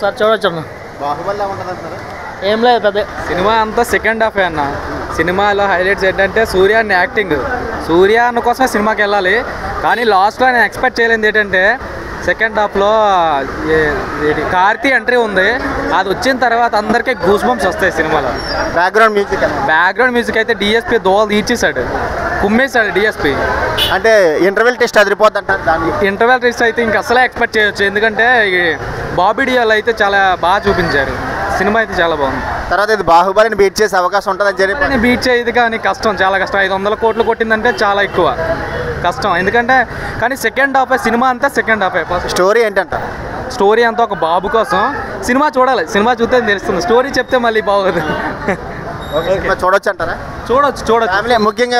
Sir చూడొచ్చు అన్న. బాహుబలిలా ఉంటుంది అంటారా? ఏం లేదు పెద్ద సినిమా అంతా సెకండ్ హాఫే అన్న. సినిమాలో హైలైట్స్ ఏంటంటే సూర్య అన్న యాక్టింగ్. సూర్య అన్న కోసమే సినిమాకి వెళ్ళాలి, కానీ లాస్ట్లో నేను ఎక్స్పెక్ట్ చేయలేదు ఏంటంటే సెకండ్ హాఫ్లో కార్తీ ఎంట్రీ ఉంది. అది వచ్చిన తర్వాత అందరికీ గూస్ బంప్స్ వస్తాయి సినిమాలో. బ్యాక్గ్రౌండ్ మ్యూజిక్ అయితే డిఎస్పీ దోవలు తీర్చేశాడు, కుమ్మేశాడు డిఎస్పీ. అంటే ఇంటర్వెల్ టెస్ట్ అదిరిపోద్ది అంటారు. దాన్ని ఇంటర్వెల్ టెస్ట్ అయితే ఇంక అసలే ఎక్స్పెక్ట్ చేయొచ్చు, ఎందుకంటే బాబీ డియోల్ అయితే చాలా బాగా చూపించారు. సినిమా అయితే చాలా బాగుంది. తర్వాత ఇది బాహుబలిని బీట్ చేసే అవకాశం ఉంటుందని చెప్పి బీట్ చేయదు, కానీ కష్టం, చాలా కష్టం. 500 కోట్లు కొట్టిందంటే చాలా ఎక్కువ కష్టం. ఎందుకంటే కానీ సెకండ్ హాఫ్ సినిమా అంతా సెకండ్ హాఫ్. స్టోరీ ఏంటంట? స్టోరీ అంతా ఒక బాబు కోసం. సినిమా చూడాలి, సినిమా చూస్తే తెలుస్తుంది. స్టోరీ చెప్తే మళ్ళీ బాగోదు. చూడొచ్చు అంటారా? చూడొచ్చు. ఫ్యామిలీ, ముఖ్యంగా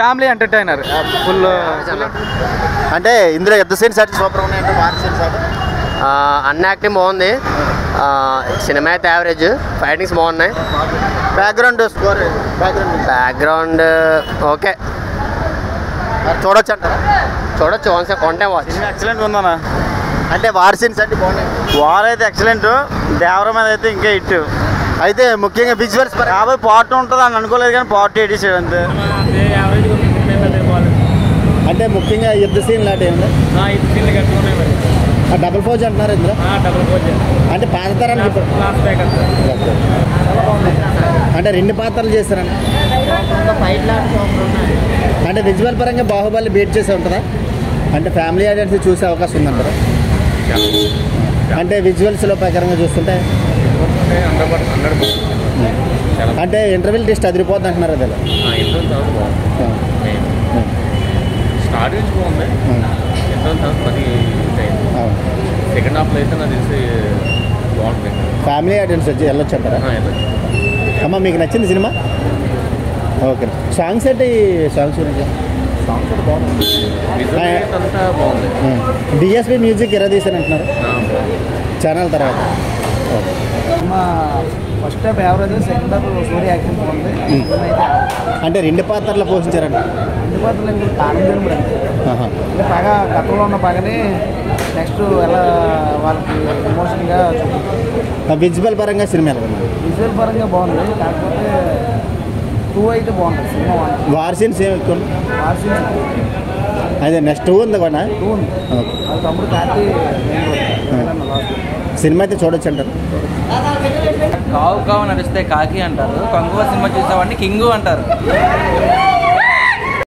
ఫ్యామిలీ ఎంటర్టైనర్ ఫుల్. అంటే ఇందులో యుద్ధ సీన్స్ అట్టి సూపర్ ఉన్నాయంటే వార్ సీన్స్ అన్న యాక్టింగ్ బాగుంది. సినిమా అయితే యావరేజ్, ఫైటింగ్స్ బాగున్నాయి. బ్యాక్గ్రౌండ్ స్కోర్ బ్యాక్గ్రౌండ్ ఓకే, చూడొచ్చు అంటారా? చూడొచ్చు. One time watch. ఎక్సలెంట్ ఉందన్నా. అంటే వార్ సీన్స్ అంటే బాగున్నాయి. వార్ అయితే ఎక్సలెంట్, దేవర మీద అయితే ఇంకా హిట్. అయితే ముఖ్యంగా విజువల్స్ 50 పార్ట్ ఉంటుంది అని అనుకోలేదు, కానీ పార్ట్ 87 అంతే. అంటే ముఖ్యంగా యుద్ధ సీన్ లాంటి డబుల్ ఫోజ్ అంటున్నారు ఇందులో. అంటే పాత తరానికి అంటే 2 పాత్రలు చేస్తారండి. అంటే విజువల్ పరంగా బాహుబలి బీట్ చేసే ఉంటుందా? అంటే ఫ్యామిలీ ఆడియన్స్ చూసే అవకాశం ఉందంటారా? అంటే విజువల్స్లో ప్రకారంగా చూస్తుంటే అంటే ఇంటర్వెల్ టెస్ట్ అదిరిపోద్ది అంటున్నారు అది. సెకండ్ హాఫ్లో అయితే నాకు తెలిసి బాగుంటుంది. ఫ్యామిలీ ఆడియన్స్ వచ్చి వెళ్ళొచ్చు అంటారా? అమ్మ మీకు నచ్చింది సినిమా? ఓకే. సాంగ్స్ అంటే సాంగ్స్ గురించి బాగుంది. డిఎస్పీ మ్యూజిక్ తీసాను అంటున్నారు ఛానల్ తర్వాత. First half average, second half Surya acting బాగుంది. అంటే 2 పాత్రలు పోషించారండి. 2 పాత్రలు ఇంకా తాగడం అంటే బాగా గతంలో ఉన్న బాగానే నెక్స్ట్ ఎలా వాళ్ళకి ఎమోషన్గా విజువల్ పరంగా సినిమా విజువల్ పరంగా బాగుంది. కాకపోతే 2 అయితే బాగుంటుంది సినిమా. వార్ సీన్స్ ఏమి ఎక్కువ? వార్ సీన్స్ అదే నెక్స్ట్ 2 ఉంది కూడా. 2 ఉంది. వాళ్ళ తమ్ముడు కార్తీ సినిమా అయితే చూడొచ్చు అంటారు. కావు నడిస్తే కాకి అంటారు, కంగువ సినిమా చూసేవాడిని కింగు అంటారు.